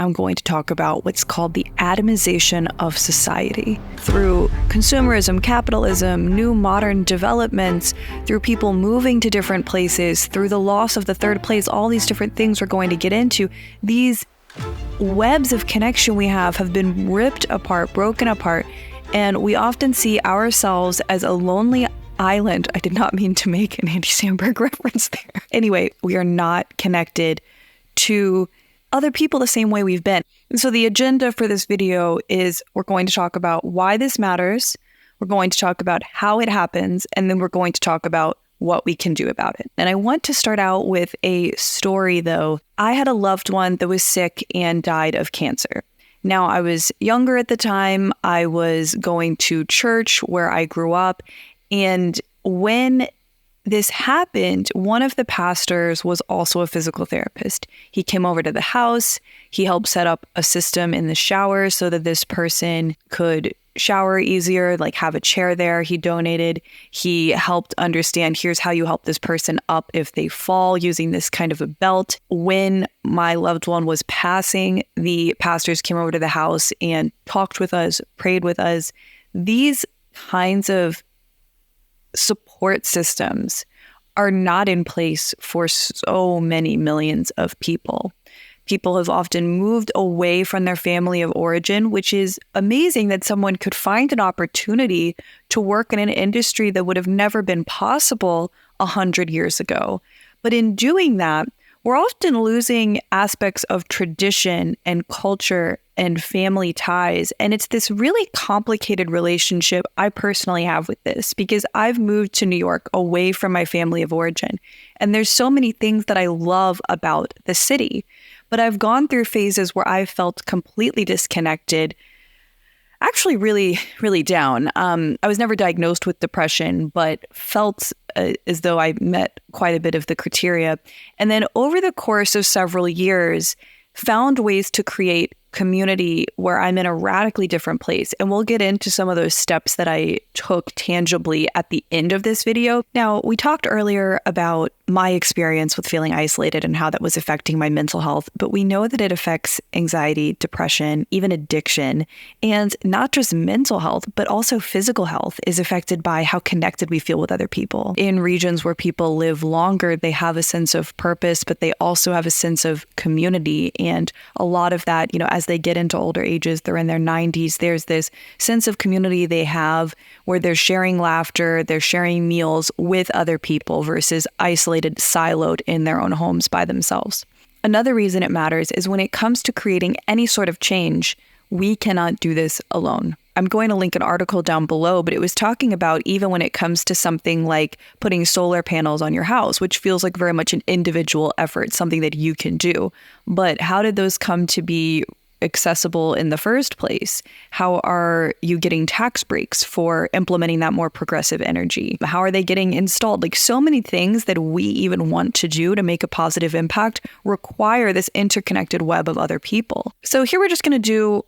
I'm going to talk about what's called the atomization of society. Through consumerism, capitalism, new modern developments, through people moving to different places, through the loss of the third place, all these different things we're going to get into, these webs of connection we have been ripped apart, broken apart, and we often see ourselves as a lonely island. I did not mean to make an Andy Samberg reference there. Anyway, we are not connected to other people the same way we've been. And so the agenda for this video is we're going to talk about why this matters, we're going to talk about how it happens, and then we're going to talk about what we can do about it. And I want to start out with a story, though. I had a loved one that was sick and died of cancer. Now, I was younger at the time. I was going to church where I grew up. And when this happened, one of the pastors was also a physical therapist. He came over to the house. He helped set up a system in the shower so that this person could shower easier, like have a chair there. He donated. He helped understand, here's how you help this person up if they fall, using this kind of a belt. When my loved one was passing, the pastors came over to the house and talked with us, prayed with us. These kinds of support systems are not in place for so many millions of people. People have often moved away from their family of origin, which is amazing that someone could find an opportunity to work in an industry that would have never been possible 100 years ago. But in doing that, we're often losing aspects of tradition and culture and family ties. And it's this really complicated relationship I personally have with this, because I've moved to New York away from my family of origin. And there's so many things that I love about the city. But I've gone through phases where I felt completely disconnected, actually really, really down. I was never diagnosed with depression, but felt as though I met quite a bit of the criteria. And then over the course of several years, found ways to create community where I'm in a radically different place. And we'll get into some of those steps that I took tangibly at the end of this video. Now, we talked earlier about my experience with feeling isolated and how that was affecting my mental health, but we know that it affects anxiety, depression, even addiction, and not just mental health, but also physical health is affected by how connected we feel with other people. In regions where people live longer, they have a sense of purpose, but they also have a sense of community. And a lot of that, as they get into older ages, they're in their 90s, there's this sense of community they have where they're sharing laughter, they're sharing meals with other people versus isolated, siloed in their own homes by themselves. Another reason it matters is when it comes to creating any sort of change, we cannot do this alone. I'm going to link an article down below, but it was talking about even when it comes to something like putting solar panels on your house, which feels like very much an individual effort, something that you can do. But how did those come to be accessible in the first place? How are you getting tax breaks for implementing that more progressive energy? How are they getting installed? Like, so many things that we even want to do to make a positive impact require this interconnected web of other people. So here we're just going to do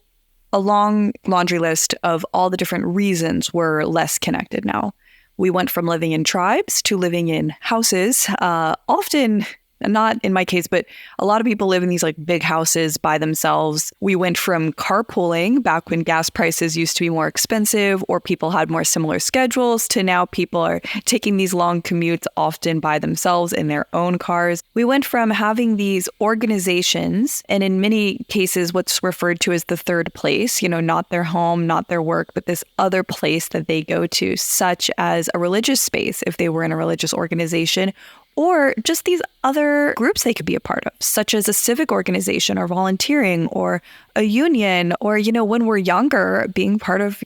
a long laundry list of all the different reasons we're less connected now. We went from living in tribes to living in houses, often not in my case, but a lot of people live in these like big houses by themselves. We went from carpooling back when gas prices used to be more expensive or people had more similar schedules to now people are taking these long commutes often by themselves in their own cars. We went from having these organizations and in many cases what's referred to as the third place, not their home, not their work, but this other place that they go to, such as a religious space if they were in a religious organization, or just these other groups they could be a part of, such as a civic organization or volunteering or a union, or, when we're younger, being part of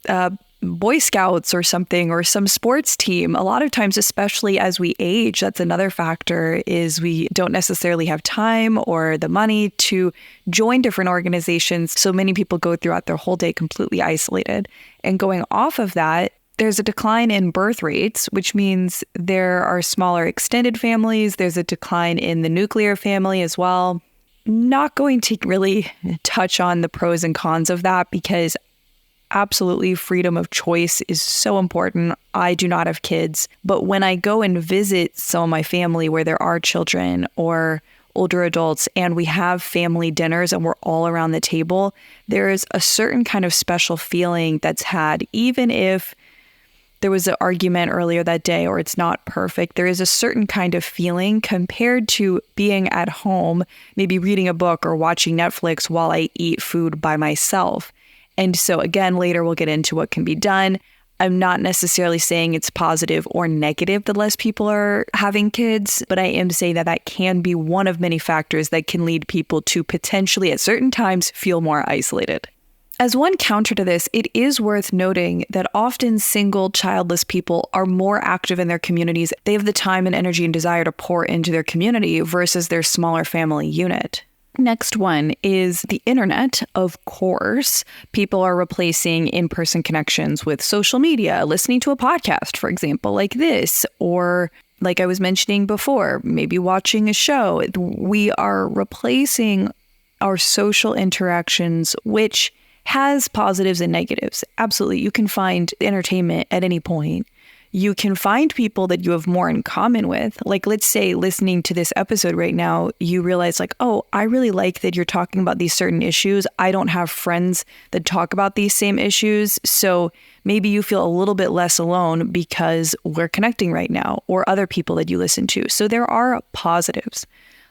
Boy Scouts or something, or some sports team. A lot of times, especially as we age, that's another factor, is we don't necessarily have time or the money to join different organizations. So many people go throughout their whole day completely isolated. And going off of that, there's a decline in birth rates, which means there are smaller extended families. There's a decline in the nuclear family as well. Not going to really touch on the pros and cons of that because absolutely freedom of choice is so important. I do not have kids, but when I go and visit some of my family where there are children or older adults and we have family dinners and we're all around the table, there's a certain kind of special feeling that's had, even if there was an argument earlier that day or it's not perfect. There is a certain kind of feeling compared to being at home, maybe reading a book or watching Netflix while I eat food by myself. And so again, later we'll get into what can be done. I'm not necessarily saying it's positive or negative that less people are having kids, but I am saying that that can be one of many factors that can lead people to potentially at certain times feel more isolated. As one counter to this, it is worth noting that often single, childless people are more active in their communities. They have the time and energy and desire to pour into their community versus their smaller family unit. Next one is the internet. Of course, people are replacing in-person connections with social media, listening to a podcast, for example, like this, or like I was mentioning before, maybe watching a show. We are replacing our social interactions, which has positives and negatives. Absolutely. You can find entertainment at any point. You can find people that you have more in common with. Like, let's say listening to this episode right now, you realize like, oh, I really like that you're talking about these certain issues. I don't have friends that talk about these same issues. So maybe you feel a little bit less alone because we're connecting right now, or other people that you listen to. So there are positives.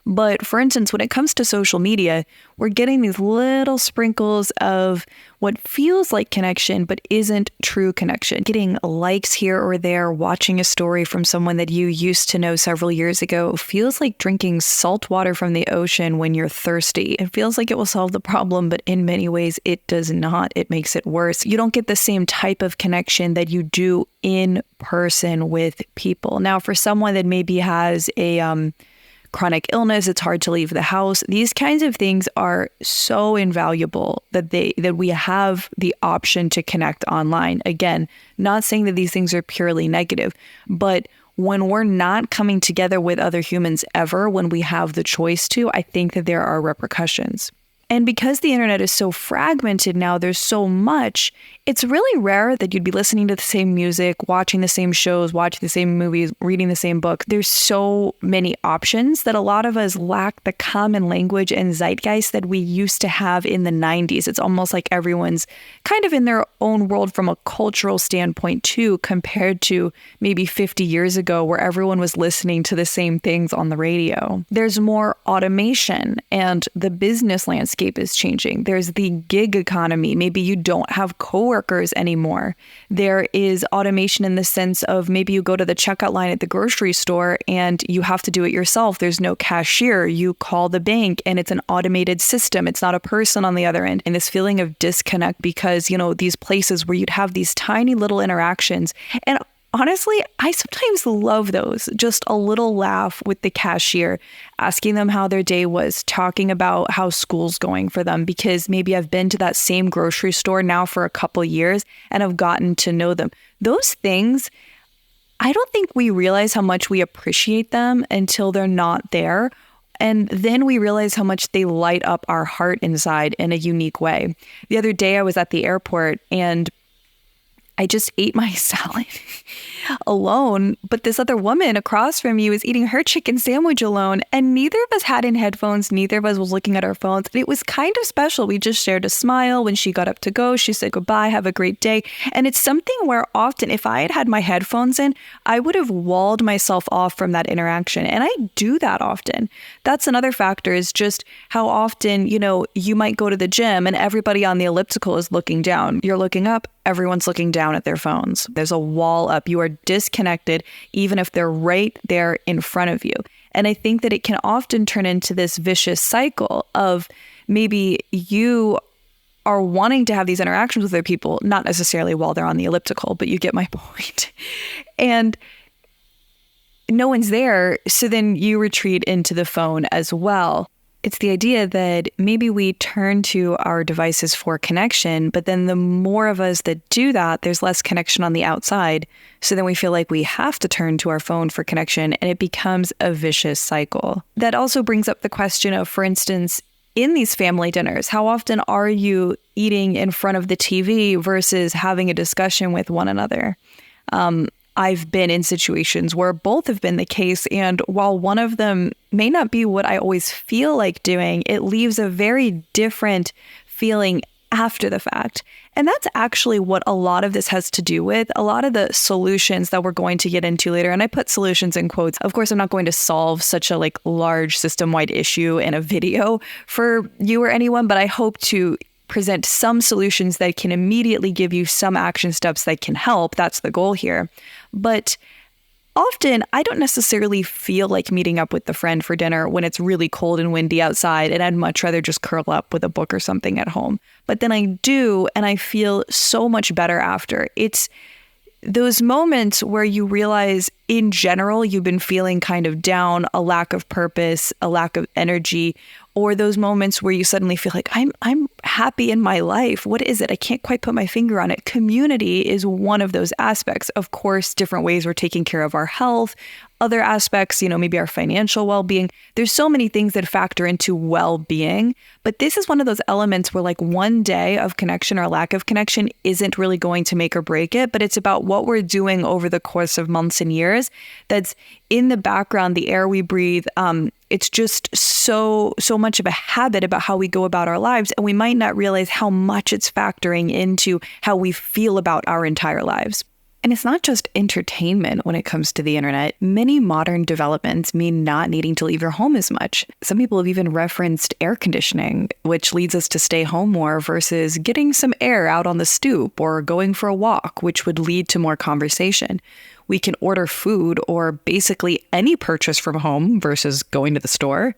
But for instance, when it comes to social media, we're getting these little sprinkles of what feels like connection, but isn't true connection. Getting likes here or there, watching a story from someone that you used to know several years ago feels like drinking salt water from the ocean when you're thirsty. It feels like it will solve the problem, but in many ways it does not. It makes it worse. You don't get the same type of connection that you do in person with people. Now, for someone that maybe has a chronic illness, it's hard to leave the house. These kinds of things are so invaluable that we have the option to connect online. Again, not saying that these things are purely negative, but when we're not coming together with other humans ever, when we have the choice to, I think that there are repercussions. And because the internet is so fragmented now, there's so much, it's really rare that you'd be listening to the same music, watching the same shows, watching the same movies, reading the same book. There's so many options that a lot of us lack the common language and zeitgeist that we used to have in the 90s. It's almost like everyone's kind of in their own world from a cultural standpoint too, compared to maybe 50 years ago where everyone was listening to the same things on the radio. There's more automation and the business landscape is changing. There's the gig economy. Maybe you don't have coworkers anymore. There is automation in the sense of maybe you go to the checkout line at the grocery store and you have to do it yourself. There's no cashier. You call the bank and it's an automated system. It's not a person on the other end. And this feeling of disconnect because, these places where you'd have these tiny little interactions. And honestly, I sometimes love those. Just a little laugh with the cashier, asking them how their day was, talking about how school's going for them, because maybe I've been to that same grocery store now for a couple years and I've gotten to know them. Those things, I don't think we realize how much we appreciate them until they're not there. And then we realize how much they light up our heart inside in a unique way. The other day I was at the airport and I just ate my salad alone, but this other woman across from me was eating her chicken sandwich alone, and neither of us had in headphones, neither of us was looking at our phones. And it was kind of special. We just shared a smile. When she got up to go, she said goodbye, have a great day. And it's something where often if I had had my headphones in, I would have walled myself off from that interaction. And I do that often. That's another factor, is just how often, you might go to the gym and everybody on the elliptical is looking down. You're looking up, everyone's looking down at their phones. There's a wall up. You are disconnected, even if they're right there in front of you. And I think that it can often turn into this vicious cycle of maybe you are wanting to have these interactions with other people, not necessarily while they're on the elliptical, but you get my point. And no one's there. So then you retreat into the phone as well. It's the idea that maybe we turn to our devices for connection, but then the more of us that do that, there's less connection on the outside. So then we feel like we have to turn to our phone for connection, and it becomes a vicious cycle. That also brings up the question of, for instance, in these family dinners, how often are you eating in front of the TV versus having a discussion with one another? I've been in situations where both have been the case. And while one of them may not be what I always feel like doing, it leaves a very different feeling after the fact. And that's actually what a lot of this has to do with. A lot of the solutions that we're going to get into later, and I put solutions in quotes. Of course, I'm not going to solve such a large system-wide issue in a video for you or anyone, but I hope to present some solutions that can immediately give you some action steps that can help. That's the goal here. But often, I don't necessarily feel like meeting up with a friend for dinner when it's really cold and windy outside, and I'd much rather just curl up with a book or something at home. But then I do, and I feel so much better after. It's those moments where you realize, in general, you've been feeling kind of down, a lack of purpose, a lack of energy, or those moments where you suddenly feel like, I'm happy in my life. What is it? I can't quite put my finger on it. Community is one of those aspects. Of course, different ways we're taking care of our health, other aspects, maybe our financial well-being. There's so many things that factor into well-being, but this is one of those elements where one day of connection or lack of connection isn't really going to make or break it, but it's about what we're doing over the course of months and years that's in the background, the air we breathe. It's just so much of a habit about how we go about our lives, and we might not realize how much it's factoring into how we feel about our entire lives. And it's not just entertainment when it comes to the internet. Many modern developments mean not needing to leave your home as much. Some people have even referenced air conditioning, which leads us to stay home more versus getting some air out on the stoop or going for a walk, which would lead to more conversation. We can order food or basically any purchase from home versus going to the store.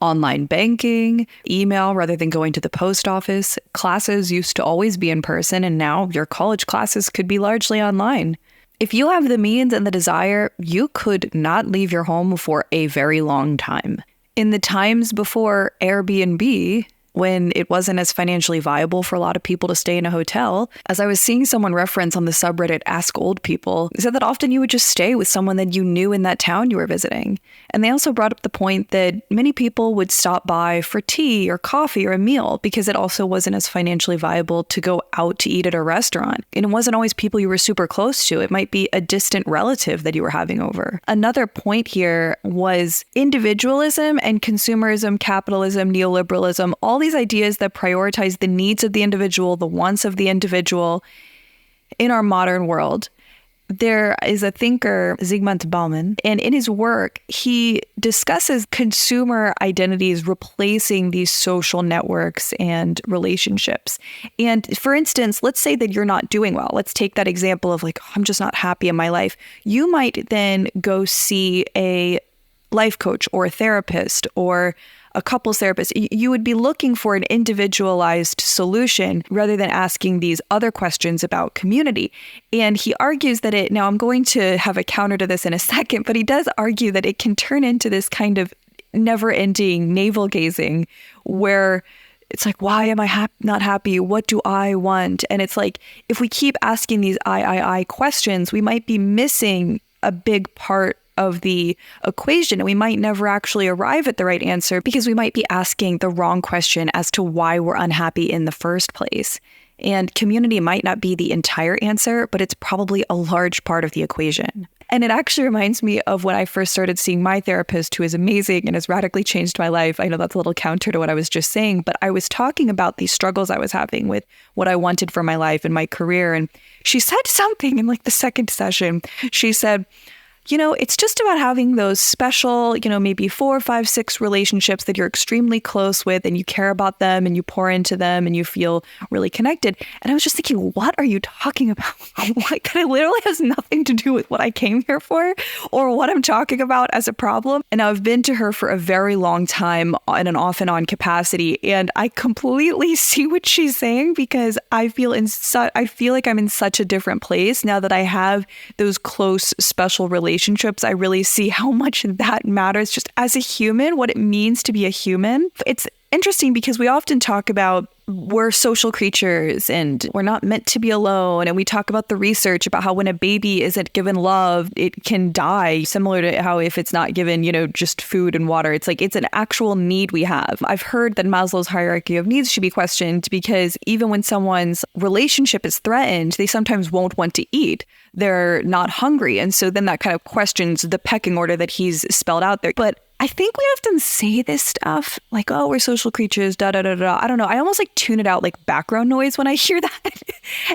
Online banking, email rather than going to the post office. Classes used to always be in person, and now your college classes could be largely online. If you have the means and the desire, you could not leave your home for a very long time. In the times before Airbnb, when it wasn't as financially viable for a lot of people to stay in a hotel, as I was seeing someone reference on the subreddit Ask Old People, they said that often you would just stay with someone that you knew in that town you were visiting. And they also brought up the point that many people would stop by for tea or coffee or a meal because it also wasn't as financially viable to go out to eat at a restaurant. And it wasn't always people you were super close to. It might be a distant relative that you were having over. Another point here was individualism and consumerism, capitalism, neoliberalism, all these ideas that prioritize the needs of the individual, the wants of the individual in our modern world. There is a thinker, Zygmunt Bauman, and in his work, he discusses consumer identities replacing these social networks and relationships. And for instance, let's say that you're not doing well. Let's take that example of I'm just not happy in my life. You might then go see a life coach or a therapist or a couples therapist. You would be looking for an individualized solution rather than asking these other questions about community. And he argues that now I'm going to have a counter to this in a second, but he does argue that it can turn into this kind of never-ending navel gazing where it's why am I not happy? What do I want? And it's if we keep asking these I questions, we might be missing a big part of the equation, and we might never actually arrive at the right answer because we might be asking the wrong question as to why we're unhappy in the first place. And community might not be the entire answer, but it's probably a large part of the equation. And it actually reminds me of when I first started seeing my therapist, who is amazing and has radically changed my life. I know that's a little counter to what I was just saying, but I was talking about these struggles I was having with what I wanted for my life and my career. And she said something in the second session. She said, it's just about having those special, maybe 4, 5, 6 relationships that you're extremely close with and you care about them and you pour into them and you feel really connected. And I was just thinking, what are you talking about? That literally has nothing to do with what I came here for or what I'm talking about as a problem. And I've been to her for a very long time in an off and on capacity. And I completely see what she's saying because I feel like I'm in such a different place now that I have those close, special relationships. I really see how much that matters just as a human, what it means to be a human. It's interesting because we often talk about we're social creatures and we're not meant to be alone. And we talk about the research about how when a baby isn't given love, it can die, similar to how if it's not given, just food and water, it's an actual need we have. I've heard that Maslow's hierarchy of needs should be questioned because even when someone's relationship is threatened, they sometimes won't want to eat. They're not hungry. And so then that kind of questions the pecking order that he's spelled out there. But I think we often say this stuff like, oh, we're social creatures, da, da, da, da. I don't know. I almost tune it out like background noise when I hear that.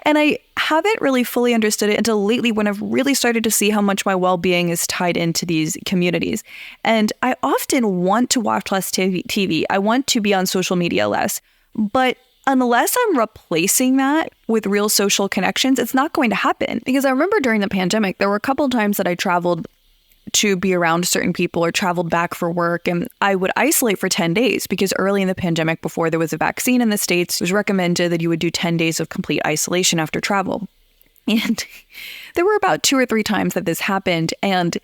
And I haven't really fully understood it until lately when I've really started to see how much my well-being is tied into these communities. And I often want to watch less TV. I want to be on social media less. But unless I'm replacing that with real social connections, it's not going to happen. Because I remember during the pandemic, there were a couple of times that I traveled to be around certain people or traveled back for work. And I would isolate for 10 days because early in the pandemic, before there was a vaccine in the States, it was recommended that you would do 10 days of complete isolation after travel. And there were about 2 or 3 times that this happened. And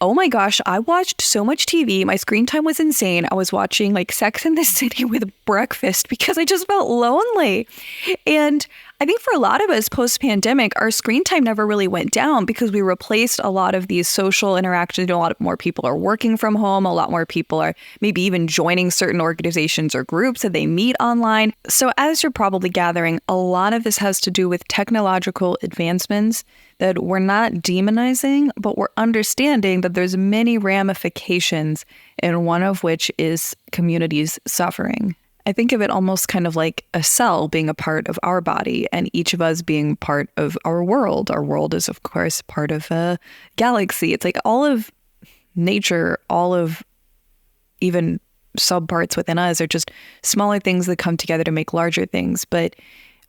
oh my gosh, I watched so much TV. My screen time was insane. I was watching Sex and the City with breakfast because I just felt lonely. And I think for a lot of us post-pandemic, our screen time never really went down because we replaced a lot of these social interactions. A lot more people are working from home. A lot more people are maybe even joining certain organizations or groups that they meet online. So as you're probably gathering, a lot of this has to do with technological advancements that we're not demonizing, but we're understanding that there's many ramifications, and one of which is communities suffering. I think of it almost kind of like a cell being a part of our body and each of us being part of our world. Our world is, of course, part of a galaxy. It's like all of nature, all of even subparts within us are just smaller things that come together to make larger things. But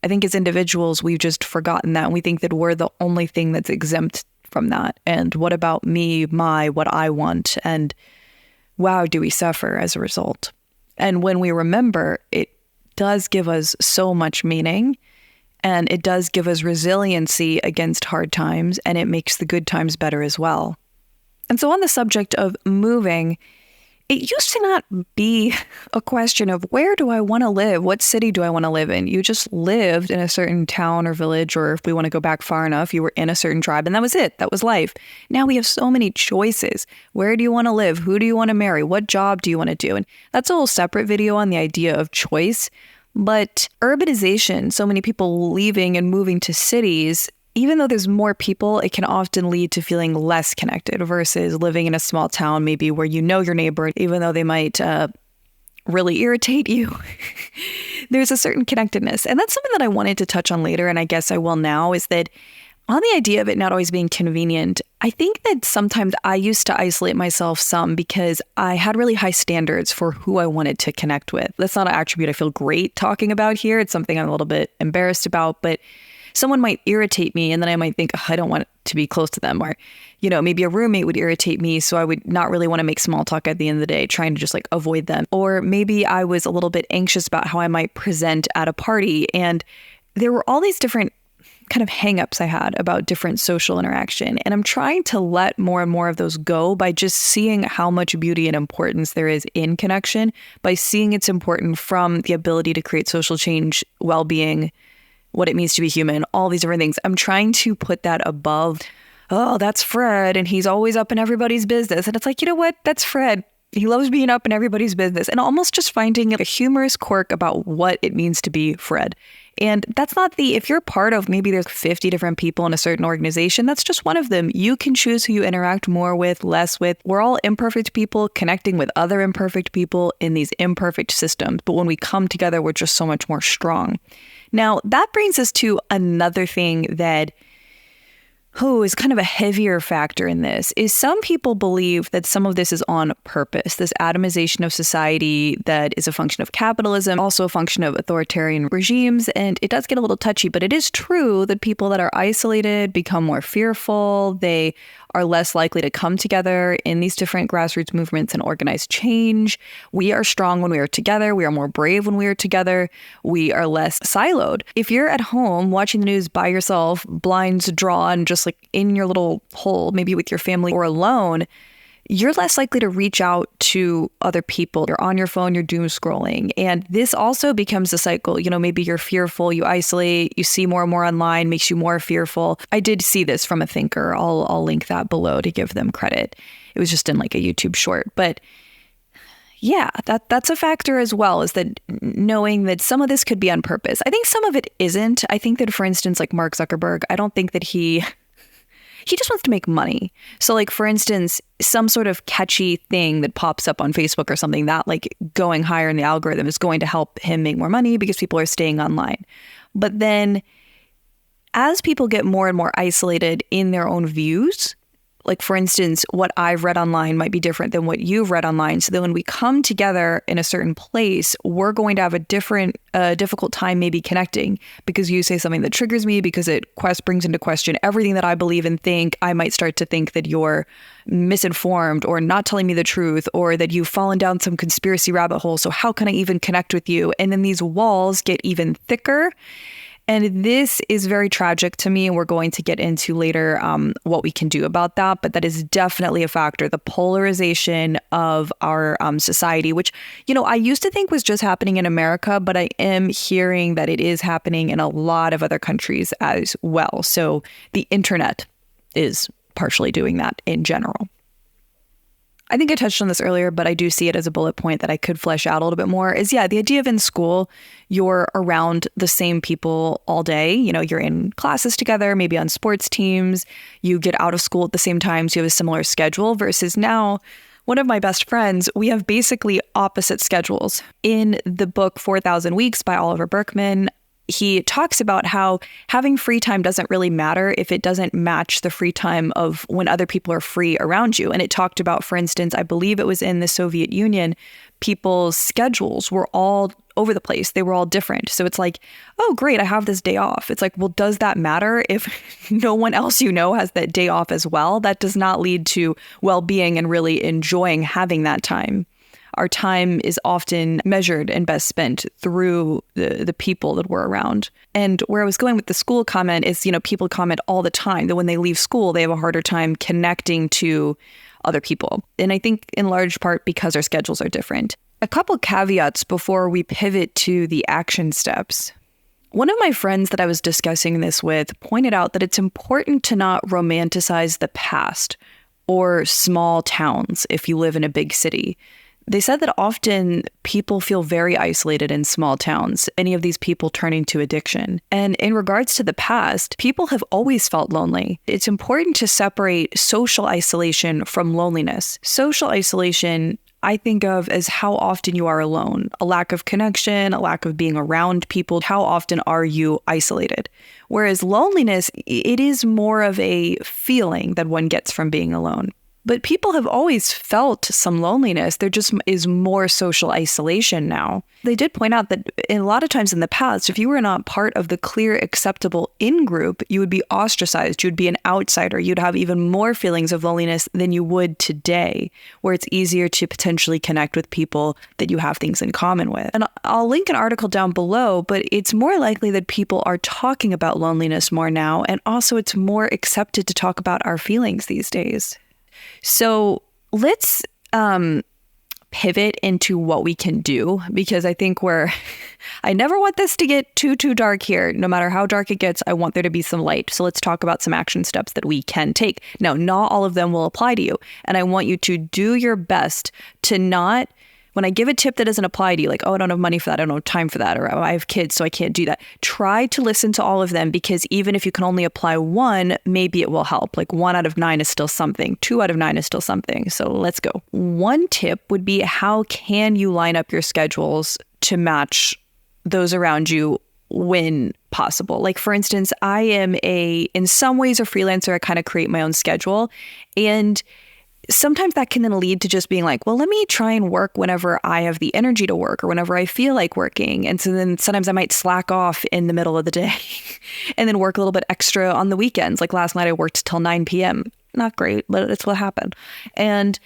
I think as individuals, we've just forgotten that. And we think that we're the only thing that's exempt from that. And what about me, what I want? And wow, do we suffer as a result? And when we remember, it does give us so much meaning, and it does give us resiliency against hard times, and it makes the good times better as well. And so on the subject of moving, it used to not be a question of where do I want to live? What city do I want to live in? You just lived in a certain town or village, or if we want to go back far enough, you were in a certain tribe, and that was it. That was life. Now we have so many choices. Where do you want to live? Who do you want to marry? What job do you want to do? And that's a whole separate video on the idea of choice. But urbanization, so many people leaving and moving to cities, even though there's more people, it can often lead to feeling less connected versus living in a small town, maybe where you know your neighbor, even though they might really irritate you. There's a certain connectedness. And that's something that I wanted to touch on later, and I guess I will now, is that on the idea of it not always being convenient, I think that sometimes I used to isolate myself some because I had really high standards for who I wanted to connect with. That's not an attribute I feel great talking about here. It's something I'm a little bit embarrassed about, but someone might irritate me and then I might think, I don't want to be close to them. Or, maybe a roommate would irritate me, so I would not really want to make small talk at the end of the day, trying to just avoid them. Or maybe I was a little bit anxious about how I might present at a party. And there were all these different kind of hangups I had about different social interaction. And I'm trying to let more and more of those go by just seeing how much beauty and importance there is in connection, by seeing it's important from the ability to create social change, well-being, what it means to be human, all these different things. I'm trying to put that above, oh, that's Fred, and he's always up in everybody's business. And it's like, you know what? That's Fred. He loves being up in everybody's business. And almost just finding a humorous quirk about what it means to be Fred. And that's not if you're part of, maybe there's 50 different people in a certain organization, that's just one of them. You can choose who you interact more with, less with. We're all imperfect people connecting with other imperfect people in these imperfect systems. But when we come together, we're just so much more strong. Now, that brings us to another thing that is kind of a heavier factor in this, is some people believe that some of this is on purpose, this atomization of society that is a function of capitalism, also a function of authoritarian regimes. And it does get a little touchy, but it is true that people that are isolated become more fearful. They are less likely to come together in these different grassroots movements and organize change. We are strong when we are together. We are more brave when we are together. We are less siloed. If you're at home watching the news by yourself, blinds drawn, just in your little hole, maybe with your family or alone, you're less likely to reach out to other people. You're on your phone, you're doom scrolling. And this also becomes a cycle. Maybe you're fearful, you isolate, you see more and more online, makes you more fearful. I did see this from a thinker. I'll link that below to give them credit. It was just in like a YouTube short. But yeah, that's a factor as well, is that knowing that some of this could be on purpose. I think some of it isn't. I think that, for instance, like Mark Zuckerberg, I don't think that he just wants to make money. So like, for instance, some sort of catchy thing that pops up on Facebook or something, that like going higher in the algorithm is going to help him make more money because people are staying online. But then as people get more and more isolated in their own views, like, for instance, what I've read online might be different than what you've read online. So then when we come together in a certain place, we're going to have a difficult time maybe connecting, because you say something that triggers me, because it brings into question everything that I believe and think. I might start to think that you're misinformed or not telling me the truth, or that you've fallen down some conspiracy rabbit hole. So how can I even connect with you? And then these walls get even thicker. And this is very tragic to me, and we're going to get into later what we can do about that. But that is definitely a factor, the polarization of our society, which, I used to think was just happening in America, but I am hearing that it is happening in a lot of other countries as well. So the internet is partially doing that in general. I think I touched on this earlier, but I do see it as a bullet point that I could flesh out a little bit more, is, the idea of in school, you're around the same people all day. You're in classes together, maybe on sports teams, you get out of school at the same time, so you have a similar schedule, versus now, one of my best friends, we have basically opposite schedules. In the book 4,000 Weeks by Oliver Burkeman, he talks about how having free time doesn't really matter if it doesn't match the free time of when other people are free around you. And it talked about, for instance, I believe it was in the Soviet Union, people's schedules were all over the place. They were all different. So it's like, oh, great, I have this day off. It's like, well, does that matter if no one else has that day off as well? That does not lead to well-being and really enjoying having that time. Our time is often measured and best spent through the people that we're around. And where I was going with the school comment is, people comment all the time that when they leave school, they have a harder time connecting to other people. And I think in large part because our schedules are different. A couple caveats before we pivot to the action steps. One of my friends that I was discussing this with pointed out that it's important to not romanticize the past or small towns if you live in a big city. They said that often people feel very isolated in small towns, any of these people turning to addiction. And in regards to the past, people have always felt lonely. It's important to separate social isolation from loneliness. Social isolation, I think of as how often you are alone, a lack of connection, a lack of being around people. How often are you isolated? Whereas loneliness, it is more of a feeling that one gets from being alone. But people have always felt some loneliness. There just is more social isolation now. They did point out that a lot of times in the past, if you were not part of the clear, acceptable in-group, you would be ostracized. You'd be an outsider. You'd have even more feelings of loneliness than you would today, where it's easier to potentially connect with people that you have things in common with. And I'll link an article down below, but it's more likely that people are talking about loneliness more now. And also it's more accepted to talk about our feelings these days. So let's pivot into what we can do, because I think I never want this to get too dark here. No matter how dark it gets, I want there to be some light. So let's talk about some action steps that we can take. Now, not all of them will apply to you. And I want you to do your best to not, when I give a tip that doesn't apply to you, like, oh, I don't have money for that, I don't have time for that, or oh, I have kids, so I can't do that. Try to listen to all of them, because even if you can only apply one, maybe it will help. Like 1 out of 9 is still something. 2 out of 9 is still something. So let's go. One tip would be, how can you line up your schedules to match those around you when possible? Like, for instance, I am in some ways a freelancer. I kind of create my own schedule. And sometimes that can then lead to just being like, well, let me try and work whenever I have the energy to work or whenever I feel like working. And so then sometimes I might slack off in the middle of the day and then work a little bit extra on the weekends. Like last night I worked till 9 p.m. Not great, but it's what happened. And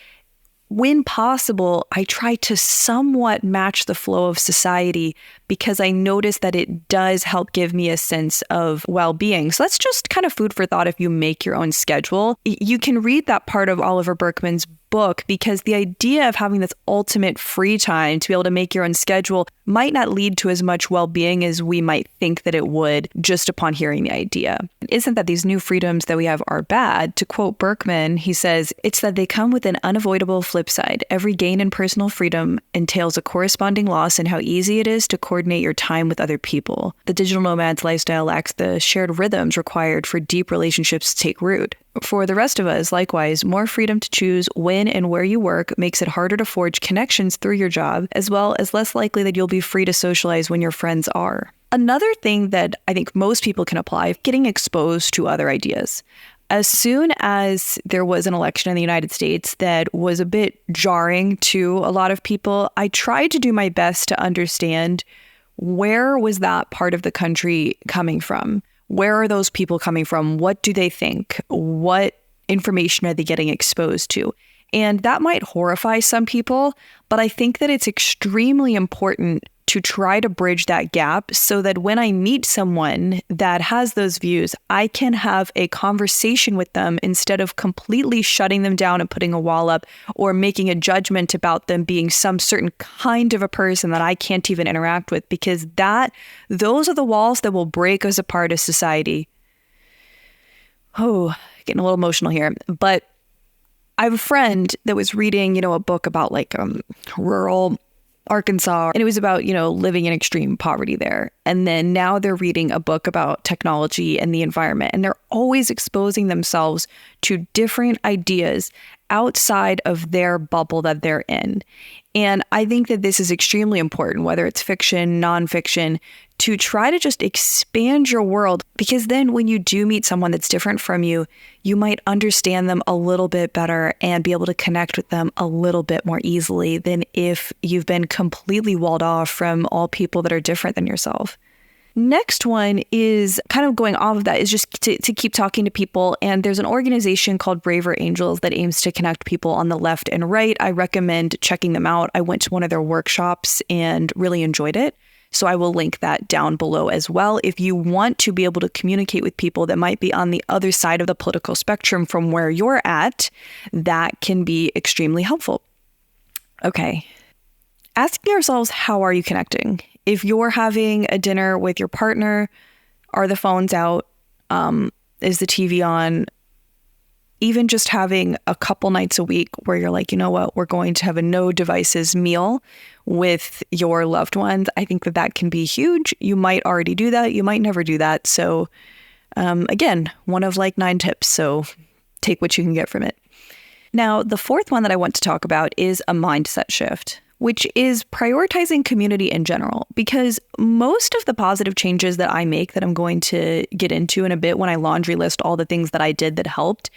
when possible, I try to somewhat match the flow of society, because I notice that it does help give me a sense of well-being. So that's just kind of food for thought if you make your own schedule. You can read that part of Oliver Burkeman's book, because the idea of having this ultimate free time to be able to make your own schedule might not lead to as much well-being as we might think that it would just upon hearing the idea. It isn't that these new freedoms that we have are bad. To quote Burkeman, he says, "It's that they come with an unavoidable flip side. Every gain in personal freedom entails a corresponding loss in how easy it is to coordinate your time with other people. The digital nomad's lifestyle lacks the shared rhythms required for deep relationships to take root. For the rest of us, likewise, more freedom to choose when and where you work makes it harder to forge connections through your job, as well as less likely that you'll be free to socialize when your friends are." Another thing that I think most people can apply, getting exposed to other ideas. As soon as there was an election in the United States that was a bit jarring to a lot of people, I tried to do my best to understand where was that part of the country coming from? Where are those people coming from? What do they think? What information are they getting exposed to? And that might horrify some people, but I think that it's extremely important to try to bridge that gap so that when I meet someone that has those views, I can have a conversation with them instead of completely shutting them down and putting a wall up or making a judgment about them being some certain kind of a person that I can't even interact with, because those are the walls that will break us apart as society. Oh, getting a little emotional here, but I have a friend that was reading, a book about rural Arkansas, and it was about, living in extreme poverty there. And then now they're reading a book about technology and the environment, and they're always exposing themselves to different ideas outside of their bubble that they're in. And I think that this is extremely important, whether it's fiction, nonfiction, to try to just expand your world, because then when you do meet someone that's different from you, you might understand them a little bit better and be able to connect with them a little bit more easily than if you've been completely walled off from all people that are different than yourself. Next one is kind of going off of that, is just to keep talking to people. And there's an organization called Braver Angels that aims to connect people on the left and right. I recommend checking them out. I went to one of their workshops and really enjoyed it. So I will link that down below as well. If you want to be able to communicate with people that might be on the other side of the political spectrum from where you're at, that can be extremely helpful. Okay. Asking ourselves, how are you connecting? If you're having a dinner with your partner, are the phones out? Is the TV on? Even just having a couple nights a week where you're like, you know what, we're going to have a no devices meal with your loved ones. I think that can be huge. You might already do that. You might never do that. So again, one of 9 tips. So take what you can get from it. Now, the fourth one that I want to talk about is a mindset shift, which is prioritizing community in general, because most of the positive changes that I make, that I'm going to get into in a bit when I laundry list all the things that I did that helped,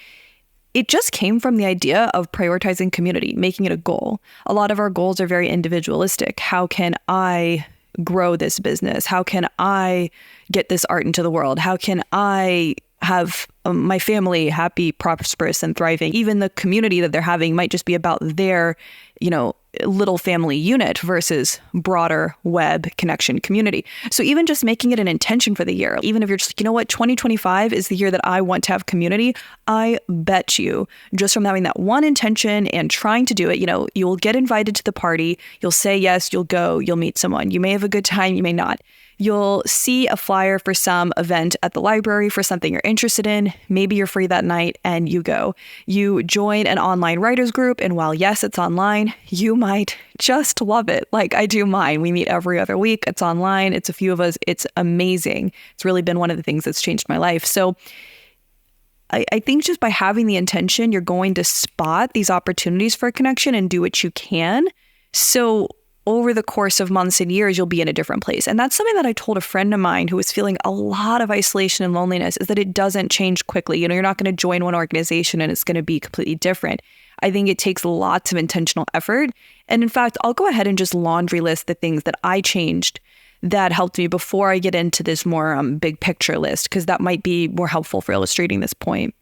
it just came from the idea of prioritizing community, making it a goal. A lot of our goals are very individualistic. How can I grow this business? How can I get this art into the world? How can I have my family happy, prosperous, and thriving? Even the community that they're having might just be about their, little family unit versus broader web connection community. So even just making it an intention for the year, even if you're just, 2025 is the year that I want to have community, I bet you just from having that one intention and trying to do it, you'll get invited to the party, you'll say yes, you'll go, you'll meet someone. You may have a good time, you may not. You'll see a flyer for some event at the library for something you're interested in. Maybe you're free that night and you go. You join an online writers group, and while yes, it's online, you might just love it. Like I do mine. We meet every other week. It's online. It's a few of us. It's amazing. It's really been one of the things that's changed my life. So I think just by having the intention, you're going to spot these opportunities for connection and do what you can. So over the course of months and years, you'll be in a different place. And that's something that I told a friend of mine who was feeling a lot of isolation and loneliness, is that it doesn't change quickly. You're not going to join one organization and it's going to be completely different. I think it takes lots of intentional effort. And in fact, I'll go ahead and just laundry list the things that I changed that helped me before I get into this more big picture list, because that might be more helpful for illustrating this point.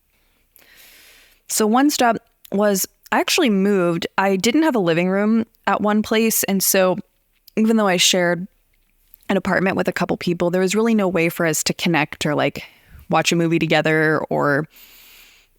So one step was I actually moved. I didn't have a living room at one place. And so even though I shared an apartment with a couple people, there was really no way for us to connect or watch a movie together or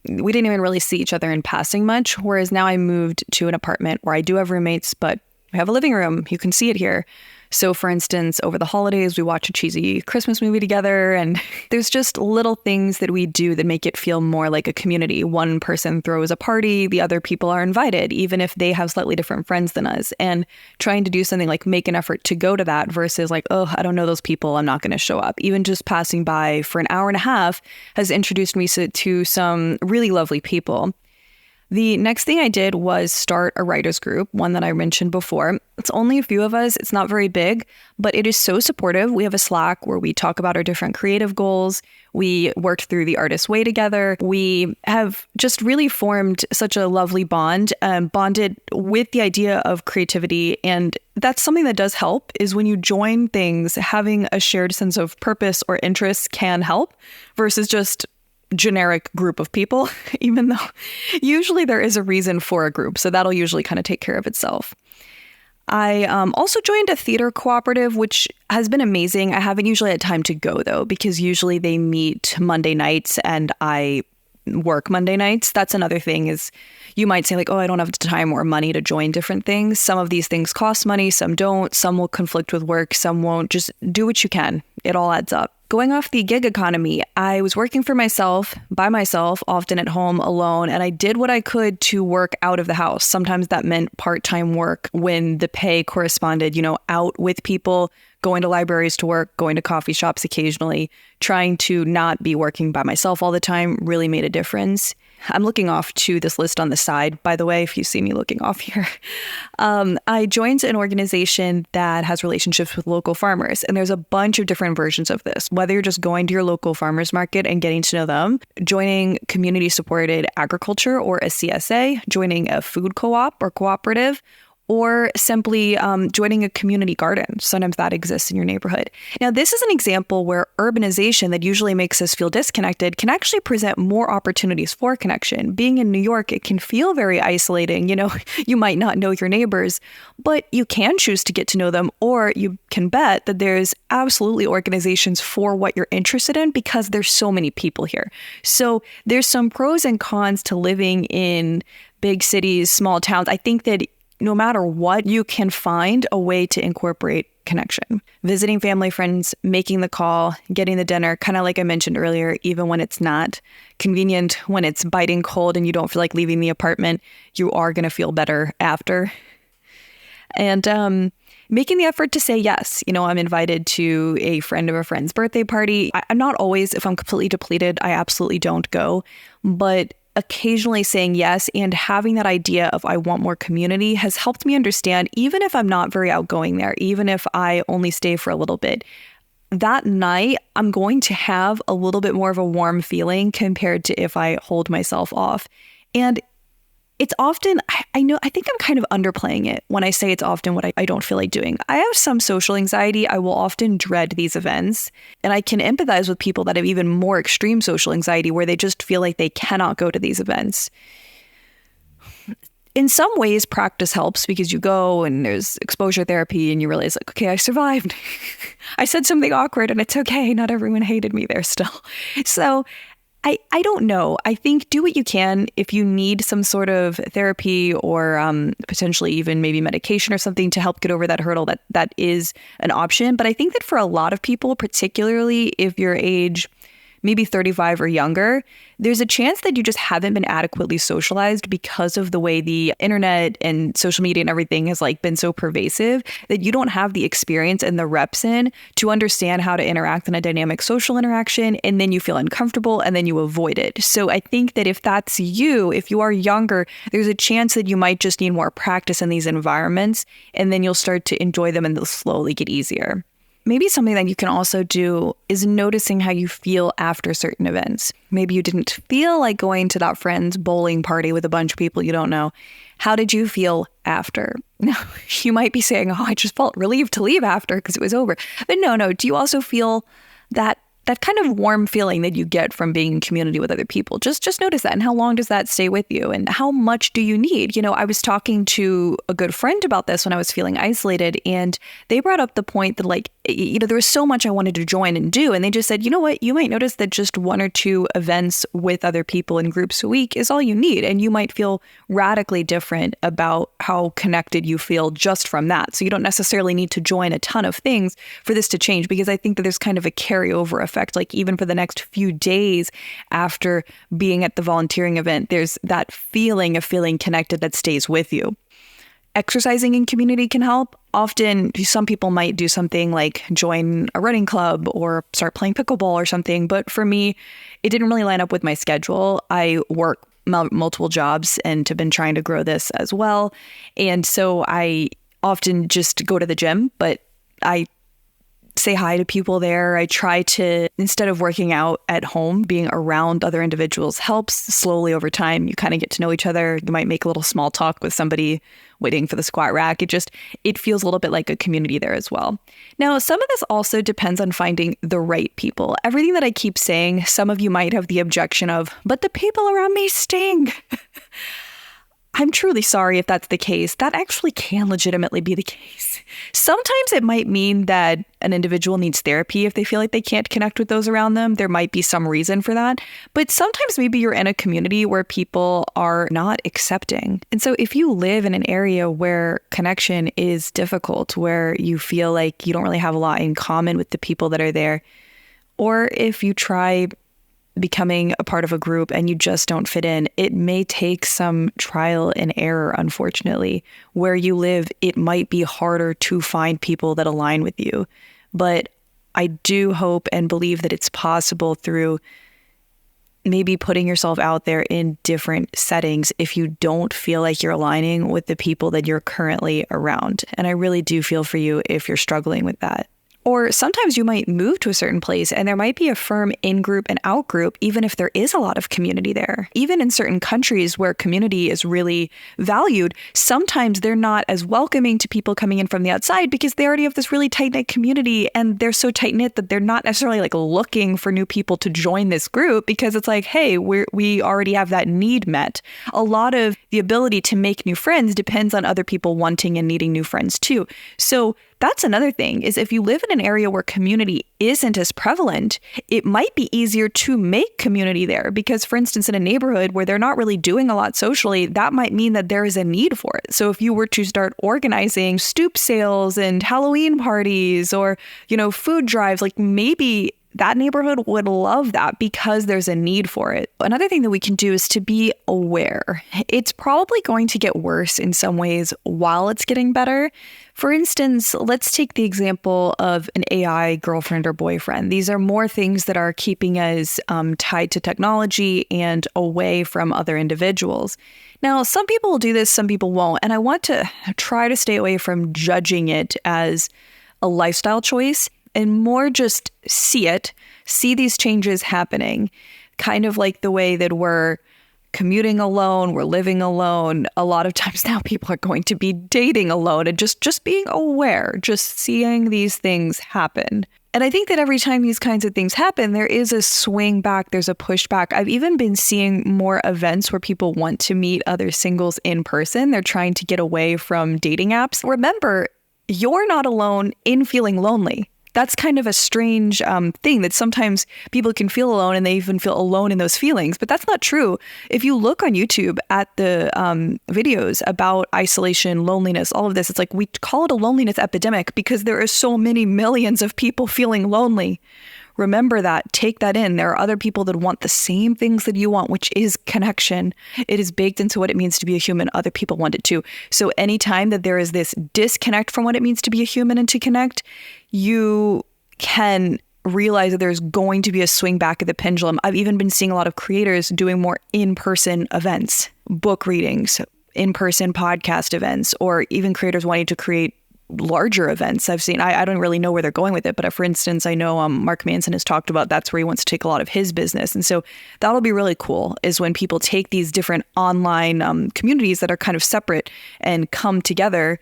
we didn't even really see each other in passing much. Whereas now I moved to an apartment where I do have roommates, but we have a living room. You can see it here. So for instance, over the holidays, we watch a cheesy Christmas movie together, and there's just little things that we do that make it feel more like a community. One person throws a party, the other people are invited, even if they have slightly different friends than us. And trying to do something like make an effort to go to that versus like, oh, I don't know those people, I'm not going to show up. Even just passing by for an hour and a half has introduced me to some really lovely people. The next thing I did was start a writers group, one that I mentioned before. It's only a few of us. It's not very big, but it is so supportive. We have a Slack where we talk about our different creative goals. We worked through the Artist's Way together. We have just really formed such a lovely bond, bonded with the idea of creativity. And that's something that does help, is when you join things, having a shared sense of purpose or interest can help versus just generic group of people, even though usually there is a reason for a group. So that'll usually kind of take care of itself. I also joined a theater cooperative, which has been amazing. I haven't usually had time to go, though, because usually they meet Monday nights and I work Monday nights. That's another thing, is you might say like, oh, I don't have time or money to join different things. Some of these things cost money, some don't. Some will conflict with work, some won't. Just do what you can. It all adds up. Going off the gig economy, I was working for myself, by myself, often at home alone, and I did what I could to work out of the house. Sometimes that meant part-time work when the pay corresponded, out with people, going to libraries to work, going to coffee shops occasionally. Trying to not be working by myself all the time really made a difference. I'm looking off to this list on the side, by the way, if you see me looking off here. I joined an organization that has relationships with local farmers, and there's a bunch of different versions of this, whether you're just going to your local farmers market and getting to know them, joining community-supported agriculture or a CSA, joining a food co-op or cooperative, or simply joining a community garden. Sometimes that exists in your neighborhood. Now, this is an example where urbanization that usually makes us feel disconnected can actually present more opportunities for connection. Being in New York, it can feel very isolating. You might not know your neighbors, but you can choose to get to know them, or you can bet that there's absolutely organizations for what you're interested in because there's so many people here. So there's some pros and cons to living in big cities, small towns. I think that no matter what, you can find a way to incorporate connection. Visiting family, friends, making the call, getting the dinner, kind of like I mentioned earlier, even when it's not convenient, when it's biting cold and you don't feel like leaving the apartment, you are going to feel better after. And making the effort to say yes. I'm invited to a friend of a friend's birthday party. I'm not always, if I'm completely depleted, I absolutely don't go. But occasionally saying yes and having that idea of I want more community has helped me understand, even if I'm not very outgoing there, even if I only stay for a little bit, that night I'm going to have a little bit more of a warm feeling compared to if I hold myself off. And it's often, I think I'm kind of underplaying it when I say it's often what I don't feel like doing. I have some social anxiety. I will often dread these events, and I can empathize with people that have even more extreme social anxiety where they just feel like they cannot go to these events. In some ways, practice helps because you go and there's exposure therapy and you realize like, okay, I survived. I said something awkward and it's okay. Not everyone hated me there still. So I don't know. I think do what you can. If you need some sort of therapy or potentially even maybe medication or something to help get over that hurdle, that is an option. But I think that for a lot of people, particularly if you're age maybe 35 or younger, there's a chance that you just haven't been adequately socialized because of the way the internet and social media and everything has been so pervasive that you don't have the experience and the reps in to understand how to interact in a dynamic social interaction, and then you feel uncomfortable and then you avoid it. So I think that if that's you, if you are younger, there's a chance that you might just need more practice in these environments, and then you'll start to enjoy them and they'll slowly get easier. Maybe something that you can also do is noticing how you feel after certain events. Maybe you didn't feel like going to that friend's bowling party with a bunch of people you don't know. How did you feel after? Now, you might be saying, oh, I just felt relieved to leave after because it was over. But no. Do you also feel that that kind of warm feeling that you get from being in community with other people. Just notice that. And how long does that stay with you? And how much do you need? I was talking to a good friend about this when I was feeling isolated, and they brought up the point that there was so much I wanted to join and do. And they just said, you know what, you might notice that just 1 or 2 events with other people in groups a week is all you need. And you might feel radically different about how connected you feel just from that. So you don't necessarily need to join a ton of things for this to change, because I think that there's kind of a carryover effect. Like even for the next few days after being at the volunteering event, there's that feeling of feeling connected that stays with you. Exercising in community can help. Often, some people might do something like join a running club or start playing pickleball or something. But for me, it didn't really line up with my schedule. I work multiple jobs and have been trying to grow this as well. And so I often just go to the gym, but I say hi to people there. I try to, instead of working out at home, being around other individuals helps. Slowly over time, you kind of get to know each other. You might make a little small talk with somebody waiting for the squat rack. It feels a little bit like a community there as well. Now, some of this also depends on finding the right people. Everything that I keep saying, some of you might have the objection of, but the people around me sting. I'm truly sorry if that's the case. That actually can legitimately be the case. Sometimes it might mean that an individual needs therapy if they feel like they can't connect with those around them. There might be some reason for that. But sometimes maybe you're in a community where people are not accepting. And so if you live in an area where connection is difficult, where you feel like you don't really have a lot in common with the people that are there, or if you try becoming a part of a group and you just don't fit in, it may take some trial and error, unfortunately. Where you live, it might be harder to find people that align with you. But I do hope and believe that it's possible through maybe putting yourself out there in different settings if you don't feel like you're aligning with the people that you're currently around. And I really do feel for you if you're struggling with that. Or sometimes you might move to a certain place and there might be a firm in-group and out-group, even if there is a lot of community there. Even in certain countries where community is really valued, sometimes they're not as welcoming to people coming in from the outside because they already have this really tight-knit community, and they're so tight-knit that they're not necessarily looking for new people to join this group, because it's like, hey, we already have that need met. A lot of the ability to make new friends depends on other people wanting and needing new friends too. So that's another thing, is if you live in an area where community isn't as prevalent, it might be easier to make community there. Because, for instance, in a neighborhood where they're not really doing a lot socially, that might mean that there is a need for it. So if you were to start organizing stoop sales and Halloween parties or, food drives, maybe that neighborhood would love that because there's a need for it. Another thing that we can do is to be aware. It's probably going to get worse in some ways while it's getting better. For instance, let's take the example of an AI girlfriend or boyfriend. These are more things that are keeping us tied to technology and away from other individuals. Now, some people will do this, some people won't. And I want to try to stay away from judging it as a lifestyle choice, and more just see these changes happening, kind of like the way that we're commuting alone, we're living alone. A lot of times now people are going to be dating alone, and just being aware, just seeing these things happen. And I think that every time these kinds of things happen, there is a swing back, there's a pushback. I've even been seeing more events where people want to meet other singles in person. They're trying to get away from dating apps. Remember, you're not alone in feeling lonely. That's kind of a strange thing, that sometimes people can feel alone and they even feel alone in those feelings. But that's not true. If you look on YouTube at the videos about isolation, loneliness, all of this, it's like we call it a loneliness epidemic because there are so many millions of people feeling lonely. Remember that. Take that in. There are other people that want the same things that you want, which is connection. It is baked into what it means to be a human. Other people want it too. So anytime that there is this disconnect from what it means to be a human and to connect, you can realize that there's going to be a swing back of the pendulum. I've even been seeing a lot of creators doing more in-person events, book readings, in-person podcast events, or even creators wanting to create larger events. I've seen, I don't really know where they're going with it, but for instance, I know Mark Manson has talked about that's where he wants to take a lot of his business. And so that'll be really cool, is when people take these different online communities that are kind of separate and come together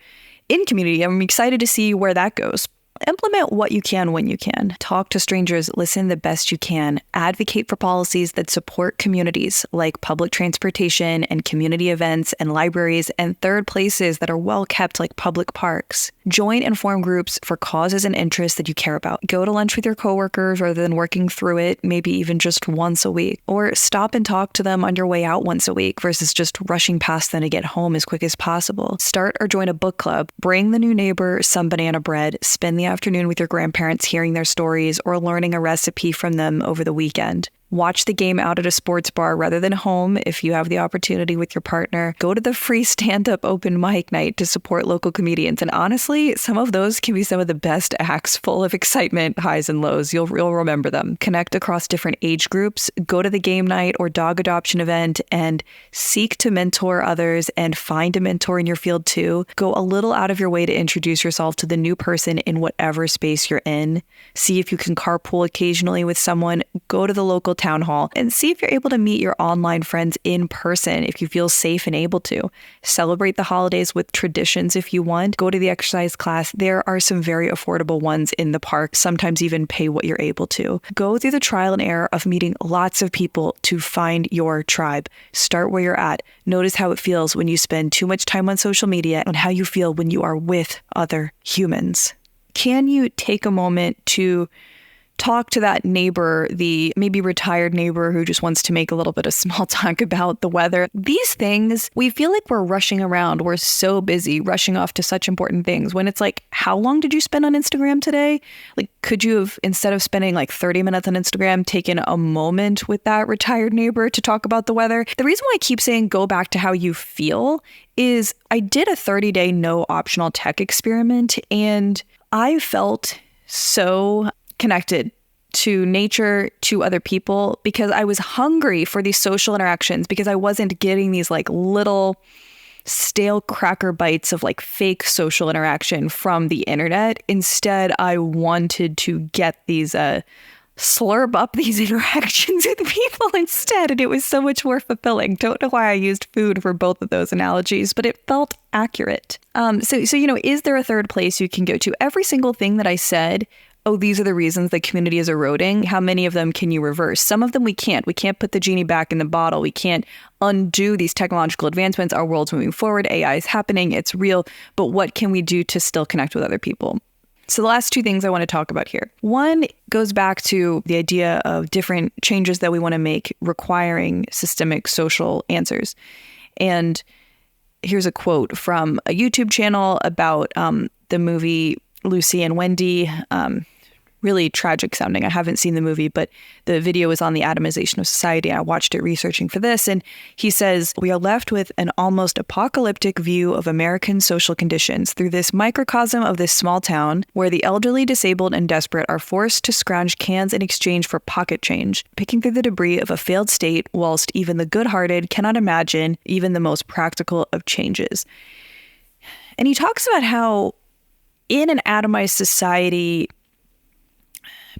in community. I'm excited to see where that goes. Implement what you can when you can. Talk to strangers, listen the best you can. Advocate for policies that support communities like public transportation and community events and libraries and third places that are well kept like public parks. Join and form groups for causes and interests that you care about. Go to lunch with your coworkers rather than working through it, maybe even just once a week. Or stop and talk to them on your way out once a week versus just rushing past them to get home as quick as possible. Start or join a book club. Bring the new neighbor some banana bread. Spend the afternoon with your grandparents hearing their stories or learning a recipe from them over the weekend. Watch the game out at a sports bar rather than home if you have the opportunity with your partner. Go to the free stand-up open mic night to support local comedians. And honestly, some of those can be some of the best acts, full of excitement, highs and lows. You'll remember them. Connect across different age groups. Go to the game night or dog adoption event and seek to mentor others and find a mentor in your field too. Go a little out of your way to introduce yourself to the new person in whatever space you're in. See if you can carpool occasionally with someone. Go to the local town hall and see if you're able to meet your online friends in person if you feel safe and able to. Celebrate the holidays with traditions if you want. Go to the exercise class. There are some very affordable ones in the park, sometimes even pay what you're able to. Go through the trial and error of meeting lots of people to find your tribe. Start where you're at. Notice how it feels when you spend too much time on social media and how you feel when you are with other humans. Can you take a moment to talk to that neighbor, the maybe retired neighbor who just wants to make a little bit of small talk about the weather? These things, we feel like we're rushing around. We're so busy rushing off to such important things when it's like, how long did you spend on Instagram today? Like, could you have, instead of spending like 30 minutes on Instagram, taken a moment with that retired neighbor to talk about the weather? The reason why I keep saying go back to how you feel is I did a 30-day no optional tech experiment and I felt so connected to nature, to other people, because I was hungry for these social interactions because I wasn't getting these like little stale cracker bites of like fake social interaction from the internet. Instead, I wanted to get these slurp up these interactions with people instead, and it was so much more fulfilling. Don't know why I used food for both of those analogies, but it felt accurate. So is there a third place you can go to? Every single thing that I said, oh, these are the reasons the community is eroding. How many of them can you reverse? Some of them we can't. We can't put the genie back in the bottle. We can't undo these technological advancements. Our world's moving forward. AI is happening. It's real. But what can we do to still connect with other people? So the last two things I want to talk about here. One goes back to the idea of different changes that we want to make requiring systemic social answers. And here's a quote from a YouTube channel about the movie Lucy and Wendy. Really tragic sounding. I haven't seen the movie, but the video is on the atomization of society. I watched it researching for this. And he says, we are left with an almost apocalyptic view of American social conditions through this microcosm of this small town where the elderly, disabled, and desperate are forced to scrounge cans in exchange for pocket change, picking through the debris of a failed state, whilst even the good-hearted cannot imagine even the most practical of changes. And he talks about how in an atomized society,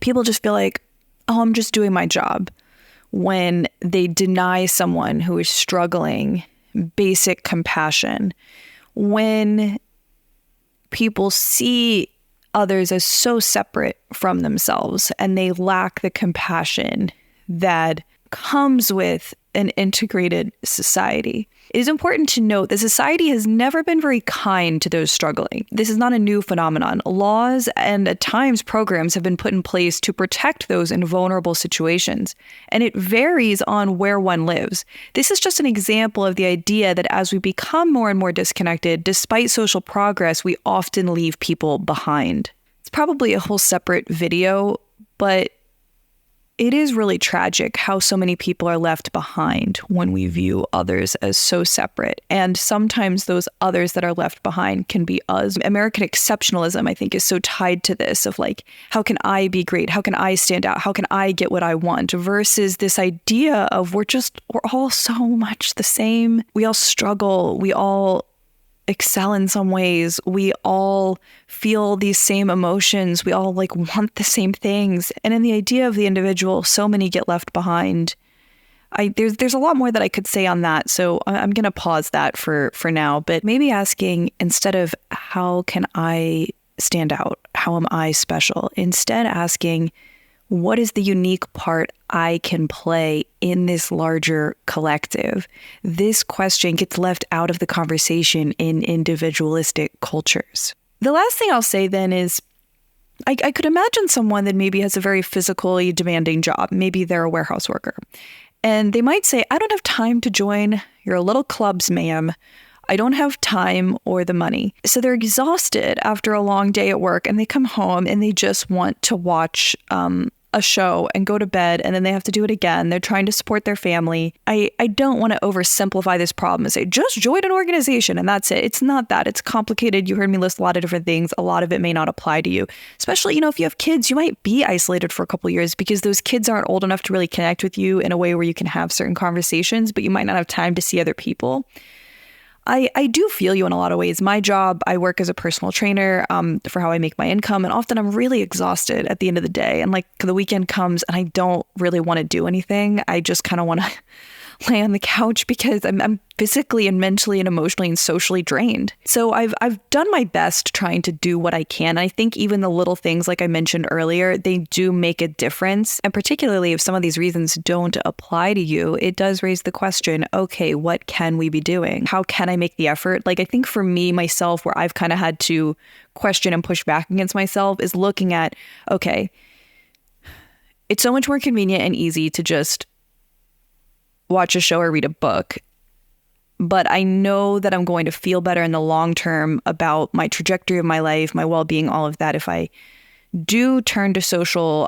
people just feel like, oh, I'm just doing my job, when they deny someone who is struggling basic compassion, when people see others as so separate from themselves and they lack the compassion that comes with an integrated society. It is important to note that society has never been very kind to those struggling. This is not a new phenomenon. Laws and at times programs have been put in place to protect those in vulnerable situations, and it varies on where one lives. This is just an example of the idea that as we become more and more disconnected, despite social progress, we often leave people behind. It's probably a whole separate video, but it is really tragic how so many people are left behind when we view others as so separate. And sometimes those others that are left behind can be us. American exceptionalism, I think, is so tied to this of like, how can I be great? How can I stand out? How can I get what I want? Versus this idea of we're all so much the same. We all struggle. We all excel in some ways. We all feel these same emotions. We all like want the same things. And in the idea of the individual, so many get left behind. There's a lot more that I could say on that. So I'm going to pause that for now, but maybe asking, instead of how can I stand out? How am I special? Instead, asking, what is the unique part I can play in this larger collective? This question gets left out of the conversation in individualistic cultures. The last thing I'll say then is, I could imagine someone that maybe has a very physically demanding job. Maybe they're a warehouse worker. And they might say, I don't have time to join your little clubs, ma'am. I don't have time or the money. So they're exhausted after a long day at work, and they come home and they just want to watch a show and go to bed, and then they have to do it again. They're trying to support their family. I don't want to oversimplify this problem and say, just join an organization and that's it. It's not that. It's complicated. You heard me list a lot of different things. A lot of it may not apply to you. Especially, if you have kids, you might be isolated for a couple of years because those kids aren't old enough to really connect with you in a way where you can have certain conversations, but you might not have time to see other people. I do feel you in a lot of ways. My job, I work as a personal trainer for how I make my income. And often I'm really exhausted at the end of the day. And the weekend comes and I don't really want to do anything. I just kind of want to lay on the couch because I'm physically and mentally and emotionally and socially drained. So I've done my best trying to do what I can. I think even the little things, like I mentioned earlier, they do make a difference. And particularly if some of these reasons don't apply to you, it does raise the question, okay, what can we be doing? How can I make the effort? I think for me, myself, where I've kind of had to question and push back against myself is looking at, okay, it's so much more convenient and easy to just watch a show or read a book. But I know that I'm going to feel better in the long term about my trajectory of my life, my well-being, all of that, if I do turn to social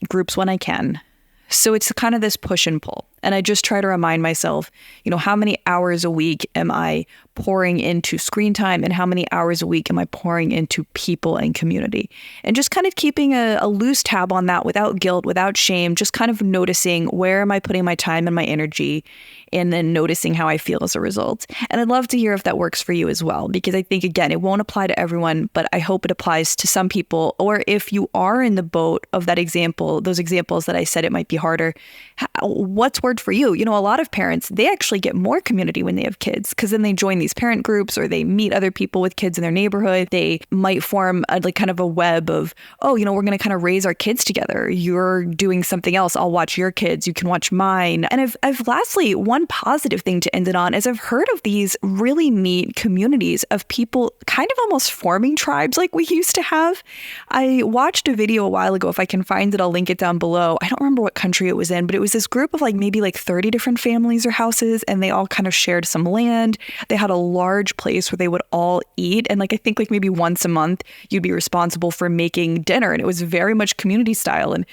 groups when I can. So it's kind of this push and pull. And I just try to remind myself, how many hours a week am I pouring into screen time and how many hours a week am I pouring into people and community? And just kind of keeping a loose tab on that without guilt, without shame, just kind of noticing where am I putting my time and my energy, and then noticing how I feel as a result. And I'd love to hear if that works for you as well, because I think, again, it won't apply to everyone, but I hope it applies to some people. Or if you are in the boat of that example, those examples that I said it might be harder, what's worked for you? A lot of parents, they actually get more community when they have kids because then they join these parent groups or they meet other people with kids in their neighborhood. They might form kind of a web of, we're going to kind of raise our kids together. You're doing something else. I'll watch your kids. You can watch mine. And I've lastly, one positive thing to end it on is I've heard of these really neat communities of people kind of almost forming tribes like we used to have. I watched a video a while ago. If I can find it, I'll link it down below. I don't remember what country it was in, but it was this group of maybe 30 different families or houses, and they all kind of shared some land. They had a large place where they would all eat. And I think maybe once a month, you'd be responsible for making dinner. And it was very much community style. And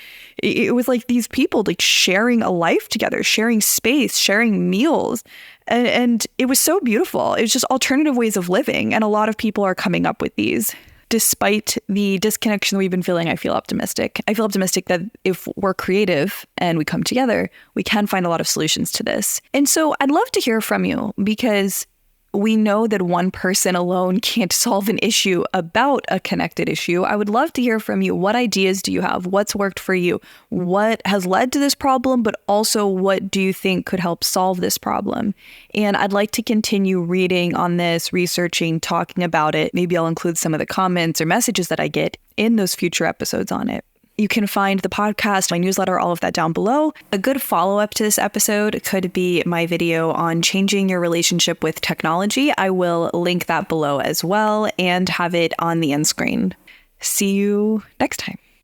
it was these people sharing a life together, sharing space, sharing meals. And it was so beautiful. It was just alternative ways of living. And a lot of people are coming up with these. Despite the disconnection that we've been feeling, I feel optimistic. I feel optimistic that if we're creative and we come together, we can find a lot of solutions to this. And so I'd love to hear from you, because we know that one person alone can't solve an issue about a connected issue. I would love to hear from you. What ideas do you have? What's worked for you? What has led to this problem, but also what do you think could help solve this problem? And I'd like to continue reading on this, researching, talking about it. Maybe I'll include some of the comments or messages that I get in those future episodes on it. You can find the podcast, my newsletter, all of that down below. A good follow-up to this episode could be my video on changing your relationship with technology. I will link that below as well and have it on the end screen. See you next time.